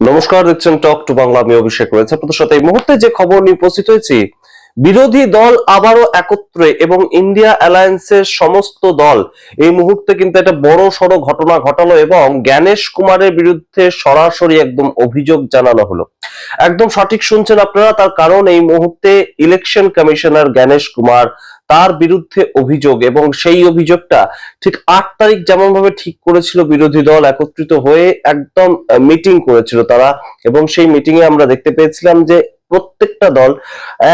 নমস্কার, দেখছেন talk to Bangla. আমি অভিষেক রয়েছে আপনাদের সাথে। এই মুহূর্তে যে খবর নিয়ে উপস্থিত হয়েছি, বিরোধী দল আবারও একত্রে এবং ইন্ডিয়া অ্যালায়েন্সের সমস্ত দল এই মুহূর্তে কিন্তু একটা বড় সড়ো ঘটনা ঘটালো এবং জ্ঞানেশ কুমারের বিরুদ্ধে সরাসরি একদম অভিযোগ জানানো হলো। একদম সঠিক শুনছেন আপনারা, তার কারণ এই মুহূর্তে ইলেকশন কমিশনার জ্ঞানেশ কুমার, তার বিরুদ্ধে অভিযোগ, এবং সেই অভিযোগটা ঠিক 8 তারিখ যেমন ভাবে ঠিক করেছিল বিরোধী দল একত্রিত হয়ে একদম মিটিং করেছিল তারা, এবং সেই মিটিং এ আমরা দেখতে পেয়েছিলাম যে প্রত্যেকটা দল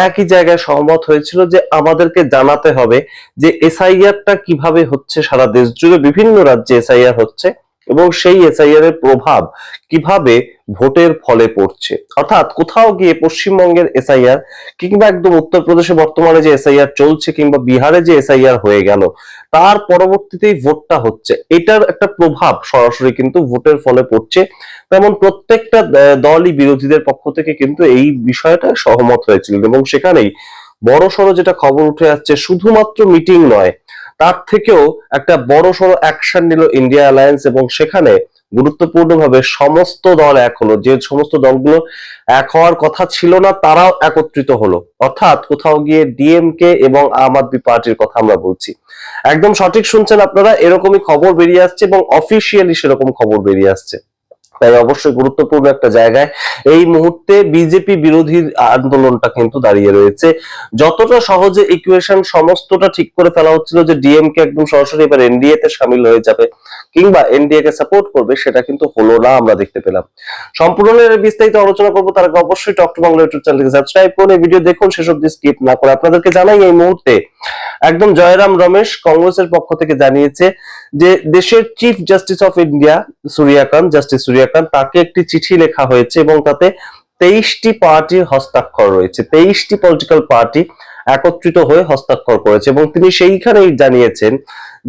একই জায়গায় সহমত হয়েছিল যে আমাদেরকে জানাতে হবে যে এসআইআরটা কিভাবে হচ্ছে, সারা দেশ জুড়ে বিভিন্ন রাজ্যে এসআইআর হচ্ছে এবং সেই এসআইআর এর প্রভাব কিভাবে ভোটের ফলে পড়ছে। অর্থাৎ কোথাও গিয়ে পশ্চিমবঙ্গের এসআইআর কিংবা একদম উত্তরপ্রদেশে বর্তমানে যে এসআইআর চলছে কিংবা বিহারে যে এসআইআর হয়ে গেল, তার পরবর্তীতেই ভোটটা হচ্ছে, এটার একটা প্রভাব সরাসরি কিন্তু ভোটের ফলে পড়ছে। তেমন প্রত্যেকটা দলই বিরোধীদের পক্ষ থেকে কিন্তু এই বিষয়টা সহমত হয়েছিল এবং সেখানেই বড় সড়ো যেটা খবর উঠে আসছে, শুধুমাত্র মিটিং নয়, তার থেকেও একটা বড় সড়ো অ্যাকশন নিল ইন্ডিয়া অ্যালায়েন্স এবং সেখানে গুরুত্বপূর্ণভাবে সমস্ত দল এক হলো। যে সমস্ত দলগুলো এক হওয়ার কথা ছিল না তারাও একত্রিত হলো। অর্থাৎ কোথাও গিয়ে ডিএমকে এবং আম আদমি পার্টির কথা আমরা বলছি। একদম সঠিক শুনছেন আপনারা, এরকমই খবর বেরিয়ে আসছে এবং অফিসিয়ালি সেরকম খবর বেরিয়ে আসছে। তাই অবশ্যই গুরুত্বপূর্ণ একটা জায়গায় এই মুহূর্তে বিজেপি বিরোধী আন্দোলনটা কিন্তু দাঁড়িয়ে রয়েছে। যতটা সহজে ইকুয়েশন সমস্তটা ঠিক করে ফেলা হচ্ছিল যে ডিএমকে একদম সরাসরি এবার এনডিএ তে সামিল হয়ে যাবে কিংবা এনডিএ কে সাপোর্ট করবে, সেটা কিন্তু হলো না, আমরা দেখতে পেলাম। সম্পূর্ণ বিস্তারিত আলোচনা করবো, তার আগে অবশ্যই টক টু বাংলা ইউটিউব চ্যানেলকে সাবস্ক্রাইব করুন, এই ভিডিও দেখুন শেষ অবধি স্কিপ না করে। আপনাদেরকে জানাই এই মুহূর্তে একদম জয়রাম রমেশ কংগ্রেসের পক্ষ থেকে জানিয়েছে যে দেশের chief justice of India justice Suryakant, তাকে একটি চিঠি লেখা হয়েছে এবং তাতে 23টি পার্টির হস্তাক্ষর রয়েছে। 23টি পলিটিক্যাল পার্টি একত্রিত হয়ে হস্তাক্ষর করেছে এবং তিনি সেইখানেই জানিয়েছেন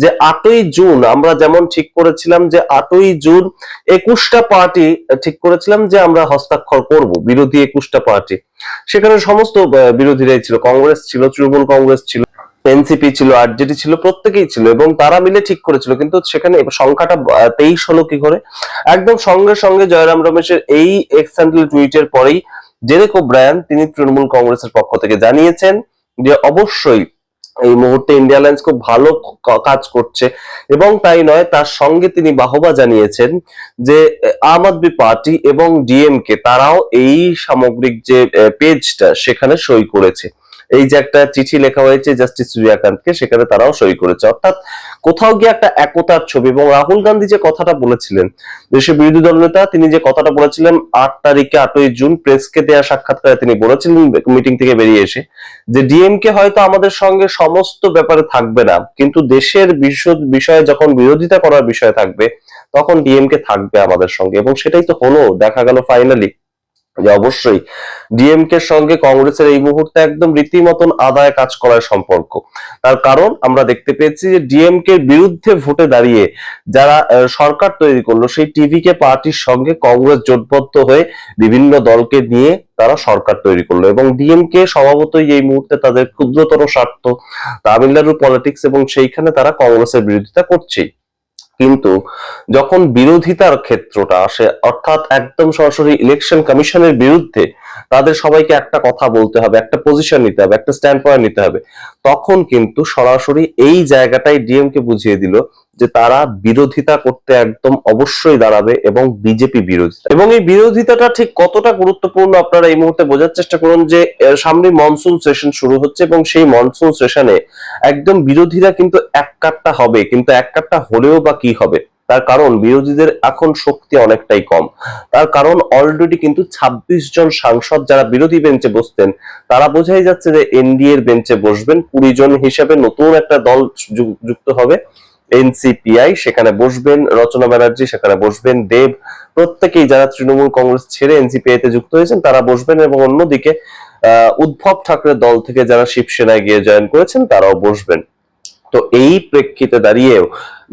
যে 8ই জুন আমরা যেমন ঠিক করেছিলাম যে 8ই জুন 21টা পার্টি ঠিক করেছিলাম যে আমরা হস্তাক্ষর করব, বিরোধী 21টা পার্টি, সেখানে সমস্ত বিরোধীরাই ছিল, কংগ্রেস ছিল, তৃণমূল কংগ্রেস ছিল, এনসিপি ছিল, আরজেডি ছিল, প্রত্যেকেই ছিল এবং তারা মিলে ঠিক করেছিল। কিন্তু সেখানে সংখ্যাটা 23 হলো কি করে? একদম সঙ্গে সঙ্গে জয়রাম রমেশের এই এক্স হ্যান্ডেল টুইটের পরেই জেরেক ওব্রায়ান তিনি তৃণমূল কংগ্রেসের পক্ষ থেকে জানিয়েছেন যে অবশ্যই এই মুহূর্তে ইন্ডিয়া অ্যালায়েন্স খুব ভালো কাজ করছে এবং তাই নয়, তার সঙ্গে তিনি বাহবা জানিয়েছেন যে আম আদমি পার্টি এবং ডিএমকে তারাও এই সামগ্রিক যে পেজটা সেখানে সই করেছে। এই যে একটা চিঠি লেখা হয়েছে জাস্টিস সূর্যকান্তকে, সেখানে তারাও সই করেছে। অর্থাৎ কোথাও গিয়ে একটা একতার ছবি। এবং রাহুল গান্ধী যে কথাটা বলেছিলেন, দেশের বিরোধী দল নেতা, তিনি যে কথাটা বলেছিলেন 8 তারিখে 8ই জুন প্রেসকে দেয়া সাক্ষাৎকারে তিনি বলেছিলেন মিটিং থেকে বেরিয়ে এসে যে ডিএমকে হয়তো আমাদের সঙ্গে সমস্ত ব্যাপারে থাকবে না, কিন্তু দেশের বিষয়ে যখন বিরোধিতা করার বিষয় থাকবে তখন ডিএমকে থাকবে আমাদের সঙ্গে। এবং সেটাই তো হলো, দেখা গেল ফাইনালি যে অবশ্যই ডিএমকে এর সঙ্গে কংগ্রেসের এই মুহূর্তে একদম রীতিমতন আদায় কাজ করার সম্পর্ক। তার কারণ আমরা দেখতে পেয়েছি যে ডিএমকে এর বিরুদ্ধে ভোটে দাঁড়িয়ে যারা সরকার তৈরি করলো, সেই টিভিকে পার্টির সঙ্গে কংগ্রেস জোটবদ্ধ হয়ে বিভিন্ন দলকে নিয়ে তারা সরকার তৈরি করলো এবং ডিএমকে স্বভাবতই এই মুহূর্তে তাদের ক্ষুদ্রতর স্বার্থ, তামিলনাড়ু পলিটিক্স, এবং সেইখানে তারা কংগ্রেসের বিরোধিতা করছেই। কিন্তু যখন বিরোধিতার ক্ষেত্রটা আসে, অর্থাৎ একদম সরাসরি ইলেকশন কমিশনের বিরুদ্ধে, তাদের সবাইকে একটা কথা বলতে হবে, একটা পজিশন নিতে হবে, একটা স্ট্যান্ড পয়েন্ট নিতে হবে, তখন কিন্তু সরাসরি এই জায়গাটাই ডিএমকে বুঝিয়ে দিল যে তারা বিরোধিতা করতে একদম অবশ্যই দাঁড়াবে এবং বিজেপি বিরোধিতা। এবং এই বিরোধিতাটা ঠিক কতটা গুরুত্বপূর্ণ আপনারা এই মুহূর্তে বোঝার চেষ্টা করুন যে সামনে মনসুন সেশন শুরু হচ্ছে এবং সেই মনসুন সেশনে একদম বিরোধীরা কিন্তু এককাট্টা হবে, কিন্তু এককাট্টা হলেও বা কি হবে? তার কারণ বিরোধীদের এখন শক্তি অনেকটাই কম। তার কারণ অলরেডি কিন্তু 26 জন সাংসদ যারা বিরোধী বেঞ্চে বসতেন, তারা বোঝাই যাচ্ছে যে এনডিএ এর বেঞ্চে বসবেন। 20 জন হিসেবে নতুন একটা দল যুক্ত হবে, এনসিপিআই, সেখানে বসবেন রচনা ব্যানার্জি, সেখানে বসবেন দেব, প্রত্যেকেই যারা তৃণমূল কংগ্রেস ছেড়ে এনসিপিআই তে যুক্ত হয়েছেন তারা বসবেন। এবং অন্যদিকে উদ্ধব ঠাকরে দল থেকে যারা শিবসেনায় গিয়ে জয়েন করেছেন তারাও বসবেন। তো এই প্রেক্ষিতে দাঁড়িয়েও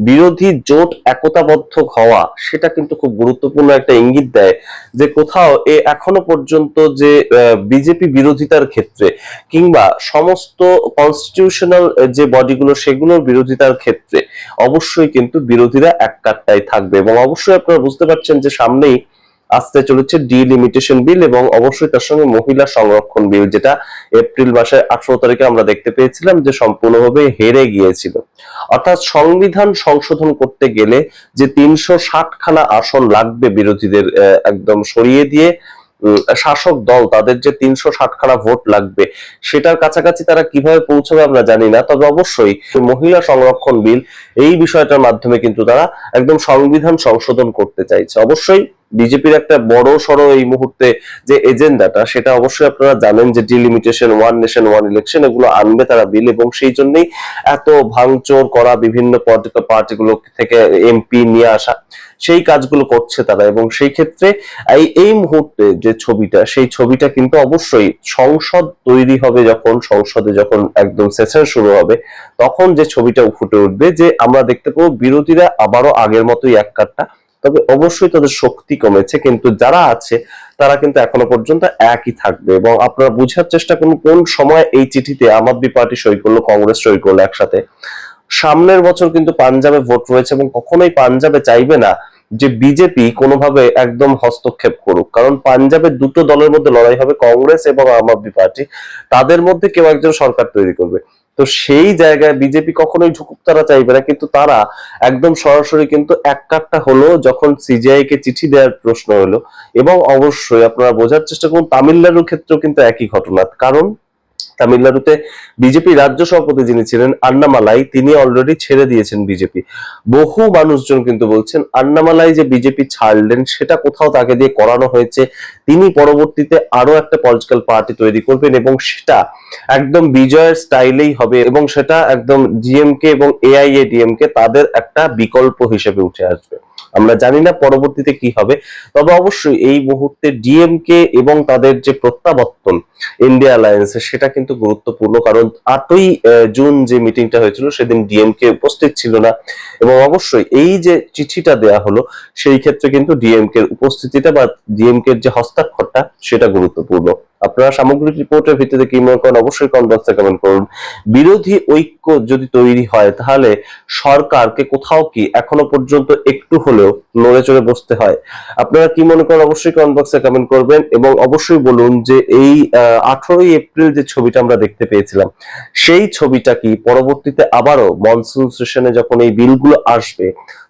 বিরোধী জোট একতাবদ্ধ হওয়া, সেটা কিন্তু খুব গুরুত্বপূর্ণ একটা ইঙ্গিত দেয় যে কোথাও এখনো পর্যন্ত যে বিজেপি বিরোধিতার ক্ষেত্রে কিংবা সমস্ত কনস্টিটিউশনাল যে বডিগুলো সেগুলোর বিরোধিতার ক্ষেত্রে অবশ্যই কিন্তু বিরোধীরা এক কাট্টায় থাকবে। এবং অবশ্যই আপনারা বুঝতে পারছেন যে সামনেই আসতে চলেছে ডিলিমিটেশন বিল এবং অবশ্যই তার সঙ্গে মহিলা সংরক্ষণ বিল, যেটা এপ্রিল মাসের 18 তারিখে আমরা দেখতে পেয়েছিলাম যে সম্পূর্ণভাবে হেরে গিয়েছিল। অর্থাৎ সংবিধান সংশোধন করতে গেলে যে 360 খানা আসন লাগবে বিরোধীদের একদম সরিয়ে দিয়ে শাসক দল তাদের যে 360 খানা ভোট লাগবে সেটার কাছাকাছি তারা কিভাবে পৌঁছবে আমরা জানি না। তবে অবশ্যই মহিলা সংরক্ষণ বিল এই বিষয়টার মাধ্যমে কিন্তু তারা একদম সংবিধান সংশোধন করতে চাইছে। অবশ্যই বিজেপির একটা বড় সড়ো এই মুহূর্তে যে এজেন্ডাটা সেটা অবশ্যই আপনারা জানেন যে delimitation, one nation one election, এগুলো আনবে তারা বিল, এবং সেই জন্যই এত ভাঙচুর করা, বিভিন্ন পলিটিক্যাল পার্টিগুলো থেকে এমপি নিয়ে আসা, সেই কাজগুলো করছে তারা। এবং সেই ক্ষেত্রে এই মুহূর্তে যে ছবিটা, সেই ছবিটা কিন্তু অবশ্যই সংসদ তৈরি হবে যখন, সংসদে যখন একদম সেশন শুরু হবে, তখন যে ছবিটা ফুটে উঠবে যে আমরা দেখতে পাবো বিরোধীরা আবারও আগের মতোই এক কাট্টা। তবে অবশ্যই তাদের শক্তি কমেছে, কিন্তু যারা আছে তারা কিন্তু এখনো পর্যন্ত একই থাকবে। এবং আপনারা বুঝার চেষ্টা করুন কোন সময় এই চিঠিতে আম আদমি পার্টি সই করলো, কংগ্রেস সই করলো একসাথে। সামনের বছর কিন্তু পাঞ্জাবে ভোট রয়েছে এবং কখনোই পাঞ্জাবে চাইবে না যে বিজেপি কোনোভাবে একদম হস্তক্ষেপ করুক, কারণ পাঞ্জাবের দুটো দলের মধ্যে লড়াই হবে, কংগ্রেস এবং আম আদমি পার্টি, তাদের মধ্যে কেউ একজন সরকার তৈরি করবে। তো সেই জায়গায় বিজেপি কখনোই ঝুঁকুক তারা চাইবে না, কিন্তু তারা একদম সরাসরি কিন্তু এক কাট্টা হলো যখন সিজিআই কে চিঠি দেওয়ার প্রশ্ন হলো। এবং অবশ্যই আপনারা বোঝার চেষ্টা করুন তামিলনাড়ুর ক্ষেত্রেও কিন্তু একই ঘটনা, কারণ তামিলনাড়ুতে বিজেপি রাজ্য সভাপতি যিনি ছিলেন আন্নামালাই, তিনি অলরেডি ছেড়ে দিয়েছেন বিজেপি। বহু মানুষজন কিন্তু বলছেন আন্নামালাই যে বিজেপি ছাড়লেন সেটা কোথাও তাকে দিয়ে করানো হয়েছে, তিনি পরবর্তীতে আরো একটা পলিটিক্যাল পার্টি তৈরি করবেন এবং সেটা একদম বিজয়ের স্টাইলেই হবে, এবং সেটা একদম ডিএমকে এবং এআইএডিএমকে তাদের একটা বিকল্প হিসেবে উঠে আসবে। আমরা জানি না পরবর্তীতে কি হবে, তবে অবশ্যই এই মুহূর্তে ডিএমকে এবং তাদের যে প্রত্যাবর্তন ইন্ডিয়া অ্যালায়েন্সে সেটা কিন্তু গুরুত্বপূর্ণ, কারণ 8ই জুন যে মিটিংটা হয়েছিল সেদিন ডিএমকে উপস্থিত ছিল না, এবং অবশ্যই এই যে চিঠিটা দেয়া হলো সেই ক্ষেত্রে কিন্তু ডিএমকে এর উপস্থিতিটা বা ডিএমকে এর যে হস্তাক্ষরটা সেটা গুরুত্বপূর্ণ। আপনারা সামগ্রিক রিপোর্টের ভিত্তিতে কি মনে করেন অবশ্যই কমেন্ট বক্সে কমেন্ট করুন। বিরোধী ঐক্য যদি তৈরি হয় তাহলে সরকারকে কোথাও কি এখনো পর্যন্ত একটু হলেও নড়ে চড়ে বসতে হয়? আপনারা কি মনে করেন অবশ্যই কমেন্ট বক্সে কমেন্ট করবেন, এবং অবশ্যই বলুন যে এই 18ই এপ্রিল যে ছবিটা আমরা দেখতে পেয়েছিলাম সেই ছবিটা কি পরবর্তীতে আবারও মনসুন সেশনে যখন এই বিলগুলো আসবে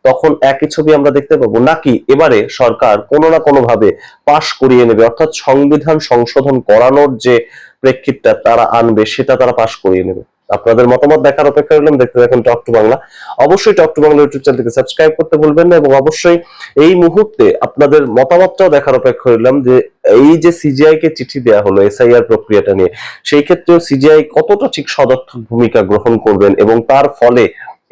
তখন একই ছবি আমরা দেখতে পাবো, নাকি এবারে সরকার কোনো না কোনো ভাবে পাশ করিয়ে নেবে, অর্থাৎ সংবিধান সংশোধন করানোর যে প্রেক্ষিতটা তারা আনবে সেটা তারা পাশ করিয়ে নেবে? আপনাদের মতামত দেখার অপেক্ষা রইলাম। দেখতে দেখুন টক টু বাংলা। অবশ্যই টক টু বাংলা ইউটিউব চ্যানেলকে সাবস্ক্রাইব করতে ভুলবেন না, এবং অবশ্যই এই মুহূর্তে আপনাদের মতামতটাও দেখার অপেক্ষা রইলাম যে এই যে সিজিআই কে চিঠি দেওয়া হলো এসআইআর প্রক্রিয়াটা নিয়ে, সেই ক্ষেত্রেও সিজিআই কতটা ঠিক সদর্থক ভূমিকা গ্রহণ করবেন, এবং তার ফলে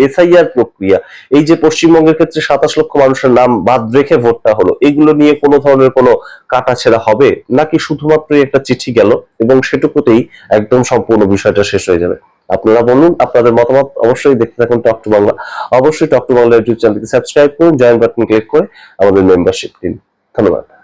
এসআইআর প্রক্রিয়া, এই যে পশ্চিমবঙ্গের ক্ষেত্রে 27 লক্ষ মানুষের নাম বাদ রেখে ভোটটা হলো, এগুলো নিয়ে কোনো ধরনের কোনো কাটাছেঁড়া হবে, নাকি শুধুমাত্র একটা চিঠি গেল এবং সেটুকুতেই একদম সম্পূর্ণ বিষয়টা শেষ হয়ে যাবে? আপনারা বলুন আপনাদের মতামত। অবশ্যই দেখতে থাকুন টক টু বাংলা। অবশ্যই টক টু বাংলা ইউটিউব চ্যানেলকে সাবস্ক্রাইব করুন, জয়েন বাটন ক্লিক করে আমাদের মেম্বারশিপ দিন। ধন্যবাদ।